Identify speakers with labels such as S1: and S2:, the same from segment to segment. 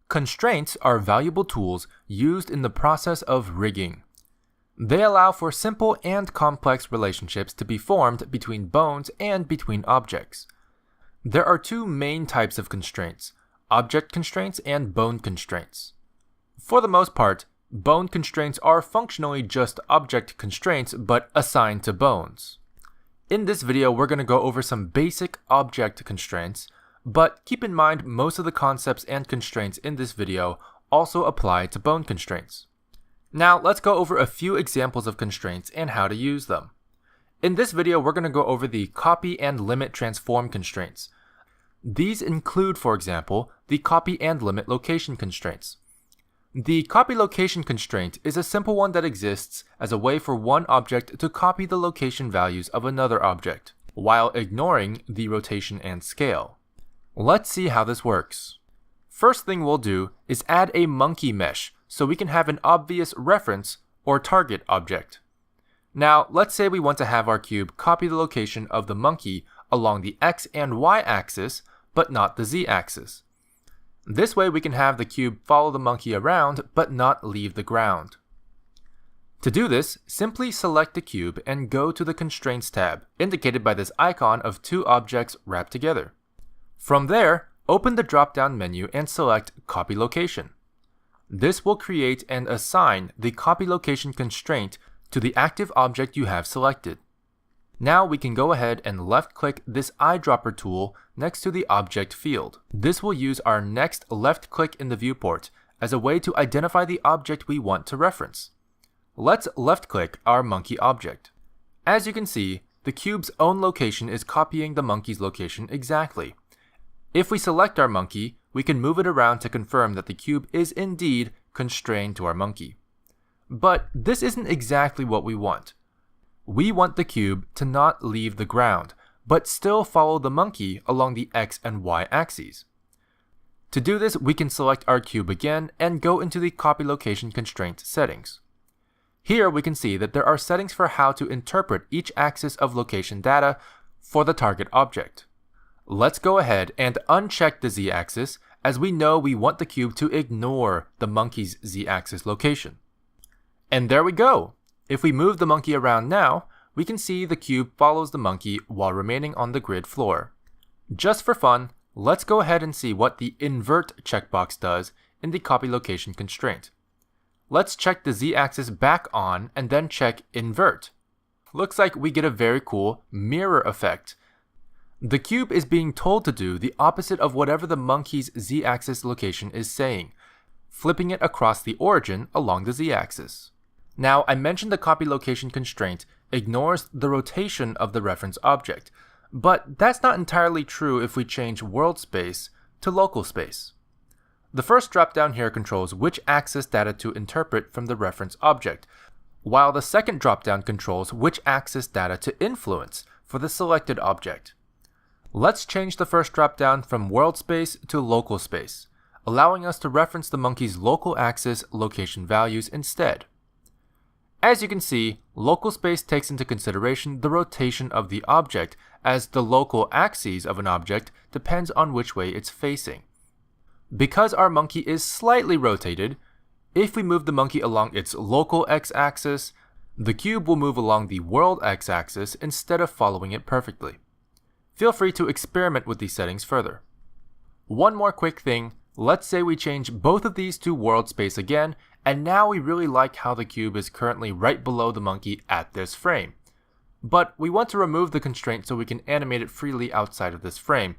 S1: Constraints are valuable tools used in the process of rigging. They allow for simple and complex relationships to be formed between bones and between objects. There are two main types of constraints, object constraints and bone constraints. For the most part, bone constraints are functionally just object constraints but assigned to bones. In this video, we're going to go over some basic object constraints, but keep in mind most of the concepts and constraints in this video also apply to bone constraints. Now, let's go over a few examples of constraints and how to use them. In this video, we're going to go over the copy and limit transform constraints. These include, for example, the copy and limit location constraints. The copy location constraint is a simple one that exists as a way for one object to copy the location values of another object, while ignoring the rotation and scale. Let's see how this works. First thing we'll do is add a monkey mesh so we can have an obvious reference or target object. Now, let's say we want to have our cube copy the location of the monkey along the x and y axis, but not the z axis. This way we can have the cube follow the monkey around but not leave the ground. To do this, simply select the cube and go to the Constraints tab, indicated by this icon of two objects wrapped together. From there, open the drop-down menu and select Copy Location. This will create and assign the copy location constraint to the active object you have selected. Now we can go ahead and left-click this eyedropper tool next to the object field. This will use our next left click in the viewport as a way to identify the object we want to reference. Let's left-click our monkey object. As you can see, the cube's own location is copying the monkey's location exactly. If we select our monkey, we can move it around to confirm that the cube is indeed constrained to our monkey. But this isn't exactly what we want. We want the cube to not leave the ground, but still follow the monkey along the x and y axes. To do this, we can select our cube again and go into the copy location constraint settings. Here we can see that there are settings for how to interpret each axis of location data for the target object. Let's go ahead and uncheck the z-axis, as we know we want the cube to ignore the monkey's z-axis location. And there we go! If we move the monkey around now, we can see the cube follows the monkey while remaining on the grid floor. Just for fun, let's go ahead and see what the invert checkbox does in the copy location constraint. Let's check the z-axis back on and then check invert. Looks like we get a very cool mirror effect. The cube is being told to do the opposite of whatever the monkey's z-axis location is saying, flipping it across the origin along the z-axis. Now, I mentioned the copy location constraint ignores the rotation of the reference object, but that's not entirely true if we change world space to local space. The first drop-down here controls which axis data to interpret from the reference object, while the second drop-down controls which axis data to influence for the selected object. Let's change the first drop-down from world space to local space, allowing us to reference the monkey's local axis location values instead. As you can see, local space takes into consideration the rotation of the object, as the local axes of an object depends on which way it's facing. Because our monkey is slightly rotated, if we move the monkey along its local x-axis, the cube will move along the world x-axis instead of following it perfectly. Feel free to experiment with these settings further. One more quick thing, let's say we change both of these to world space again, and now we really like how the cube is currently right below the monkey at this frame. But we want to remove the constraint so we can animate it freely outside of this frame.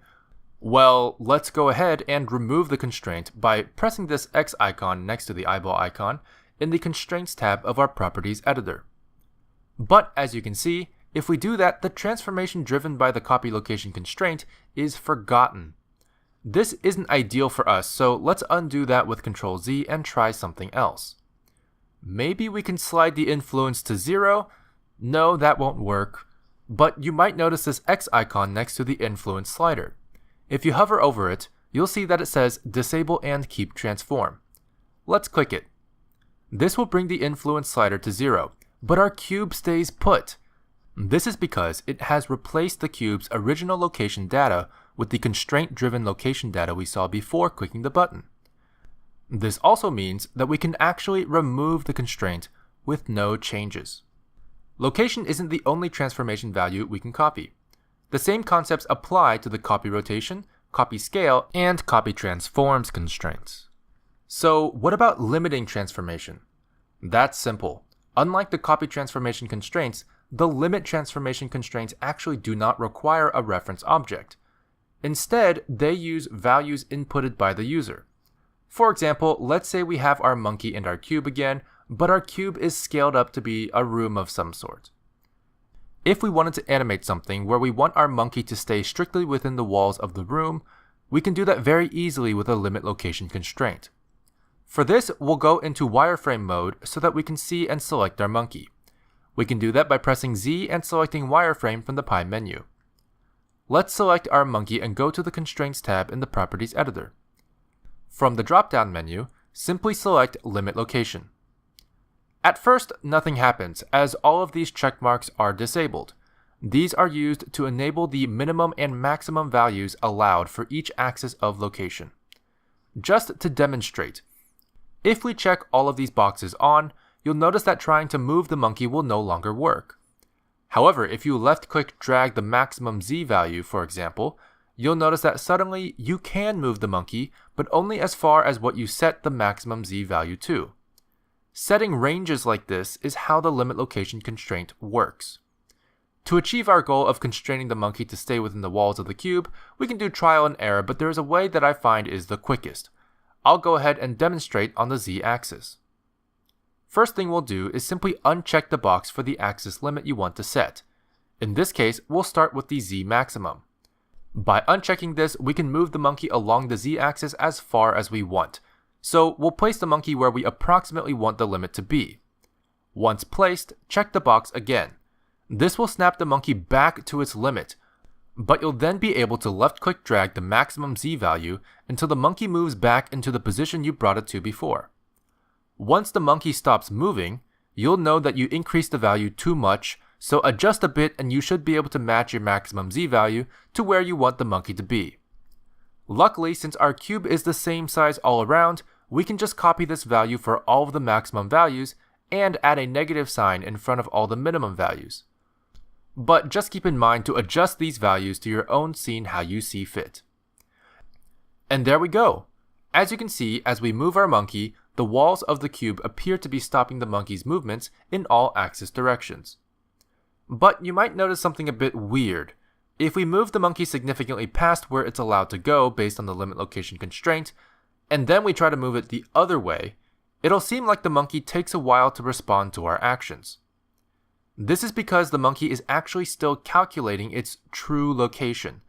S1: Well, let's go ahead and remove the constraint by pressing this X icon next to the eyeball icon in the Constraints tab of our Properties editor. But as you can see, if we do that, the transformation driven by the copy location constraint is forgotten. This isn't ideal for us, so let's undo that with Ctrl Z and try something else. Maybe we can slide the influence to 0? No, that won't work. But you might notice this X icon next to the influence slider. If you hover over it, you'll see that it says Disable and Keep Transform. Let's click it. This will bring the influence slider to 0, but our cube stays put. This is because it has replaced the cube's original location data with the constraint-driven location data we saw before clicking the button. This also means that we can actually remove the constraint with no changes. Location isn't the only transformation value we can copy. The same concepts apply to the copy rotation, copy scale, and copy transforms constraints. So what about limiting transformation? That's simple. Unlike the copy transformation constraints, the limit transformation constraints actually do not require a reference object. Instead, they use values inputted by the user. For example, let's say we have our monkey and our cube again, but our cube is scaled up to be a room of some sort. If we wanted to animate something where we want our monkey to stay strictly within the walls of the room, we can do that very easily with a limit location constraint. For this, we'll go into wireframe mode so that we can see and select our monkey. We can do that by pressing Z and selecting wireframe from the pie menu. Let's select our monkey and go to the Constraints tab in the Properties editor. From the drop-down menu, simply select Limit Location. At first, nothing happens, as all of these check marks are disabled. These are used to enable the minimum and maximum values allowed for each axis of location. Just to demonstrate, if we check all of these boxes on, you'll notice that trying to move the monkey will no longer work. However, if you left-click drag the maximum Z value, for example, you'll notice that suddenly you can move the monkey, but only as far as what you set the maximum Z value to. Setting ranges like this is how the limit location constraint works. To achieve our goal of constraining the monkey to stay within the walls of the cube, we can do trial and error, but there is a way that I find is the quickest. I'll go ahead and demonstrate on the Z-axis. First thing we'll do is simply uncheck the box for the axis limit you want to set. In this case, we'll start with the Z maximum. By unchecking this, we can move the monkey along the Z-axis as far as we want. So we'll place the monkey where we approximately want the limit to be. Once placed, check the box again. This will snap the monkey back to its limit, but you'll then be able to left-click drag the maximum Z value until the monkey moves back into the position you brought it to before. Once the monkey stops moving, you'll know that you increased the value too much, so adjust a bit and you should be able to match your maximum Z value to where you want the monkey to be. Luckily, since our cube is the same size all around, we can just copy this value for all of the maximum values and add a negative sign in front of all the minimum values. But just keep in mind to adjust these values to your own scene how you see fit. And there we go! As you can see, as we move our monkey, the walls of the cube appear to be stopping the monkey's movements in all axis directions. But you might notice something a bit weird. If we move the monkey significantly past where it's allowed to go based on the limit location constraint, and then we try to move it the other way, it'll seem like the monkey takes a while to respond to our actions. This is because the monkey is actually still calculating its true location,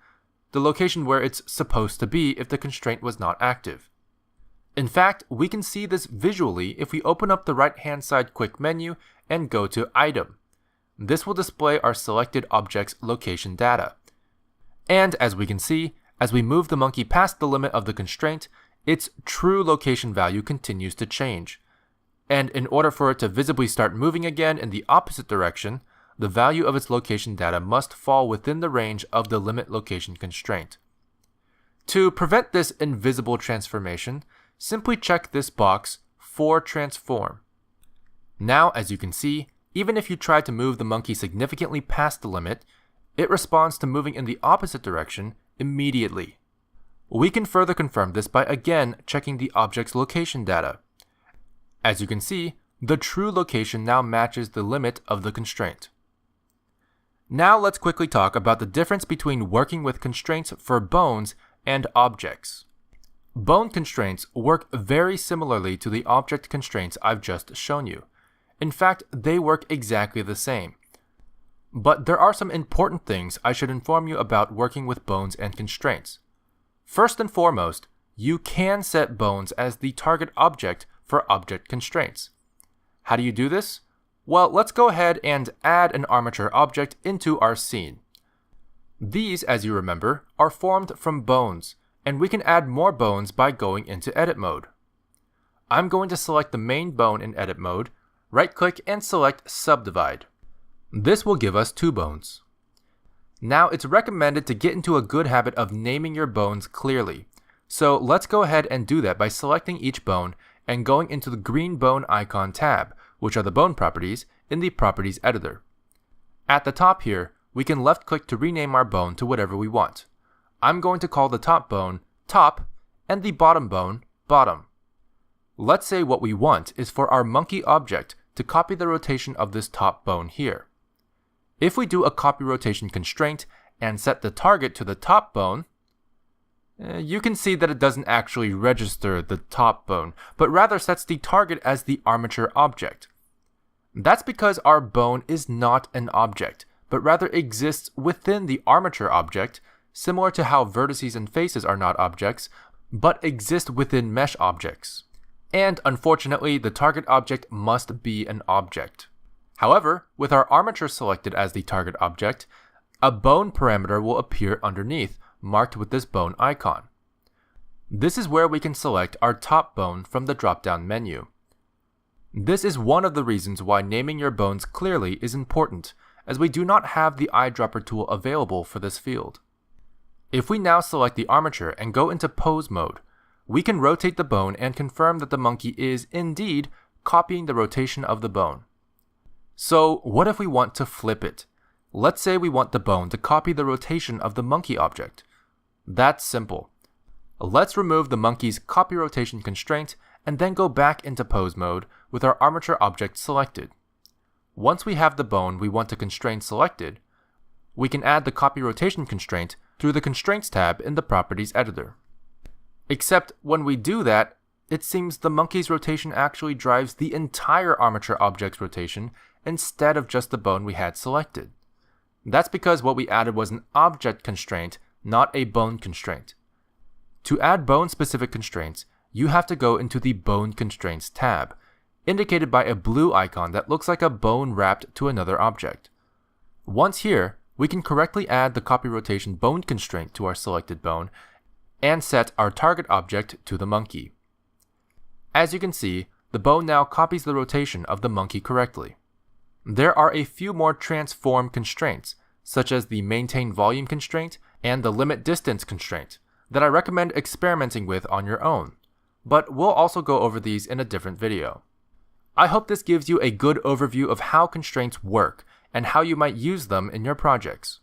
S1: the location where it's supposed to be if the constraint was not active. In fact, we can see this visually if we open up the right-hand side quick menu and go to Item. This will display our selected object's location data. And as we can see, as we move the monkey past the limit of the constraint, its true location value continues to change. And in order for it to visibly start moving again in the opposite direction, the value of its location data must fall within the range of the limit location constraint. To prevent this invisible transformation, simply check this box for transform. Now, as you can see, even if you try to move the monkey significantly past the limit, it responds to moving in the opposite direction immediately. We can further confirm this by again checking the object's location data. As you can see, the true location now matches the limit of the constraint. Now let's quickly talk about the difference between working with constraints for bones and objects. Bone constraints work very similarly to the object constraints I've just shown you. In fact, they work exactly the same. But there are some important things I should inform you about working with bones and constraints. First and foremost, you can set bones as the target object for object constraints. How do you do this? Well, let's go ahead and add an armature object into our scene. These, as you remember, are formed from bones, and we can add more bones by going into edit mode. I'm going to select the main bone in edit mode, right-click and select subdivide. This will give us 2 bones. Now it's recommended to get into a good habit of naming your bones clearly. So let's go ahead and do that by selecting each bone and going into the green bone icon tab, which are the bone properties, in the Properties editor. At the top here, we can left-click to rename our bone to whatever we want. I'm going to call the top bone Top and the bottom bone Bottom. Let's say what we want is for our monkey object to copy the rotation of this top bone here. If we do a copy rotation constraint and set the target to the top bone, you can see that it doesn't actually register the top bone, but rather sets the target as the armature object. That's because our bone is not an object, but rather exists within the armature object, similar to how vertices and faces are not objects, but exist within mesh objects. And unfortunately, the target object must be an object. However, with our armature selected as the target object, a bone parameter will appear underneath, marked with this bone icon. This is where we can select our top bone from the drop-down menu. This is one of the reasons why naming your bones clearly is important, as we do not have the eyedropper tool available for this field. If we now select the armature and go into pose mode, we can rotate the bone and confirm that the monkey is indeed copying the rotation of the bone. So what if we want to flip it? Let's say we want the bone to copy the rotation of the monkey object. That's simple. Let's remove the monkey's copy rotation constraint and then go back into pose mode with our armature object selected. Once we have the bone we want to constrain selected, we can add the copy rotation constraint through the Constraints tab in the Properties editor. Except when we do that, it seems the monkey's rotation actually drives the entire armature object's rotation instead of just the bone we had selected. That's because what we added was an object constraint, not a bone constraint. To add bone-specific constraints, you have to go into the Bone Constraints tab, indicated by a blue icon that looks like a bone wrapped to another object. Once here, we can correctly add the copy rotation bone constraint to our selected bone and set our target object to the monkey. As you can see, the bone now copies the rotation of the monkey correctly. There are a few more transform constraints, such as the Maintain Volume constraint and the Limit Distance constraint, that I recommend experimenting with on your own, but we'll also go over these in a different video. I hope this gives you a good overview of how constraints work and how you might use them in your projects.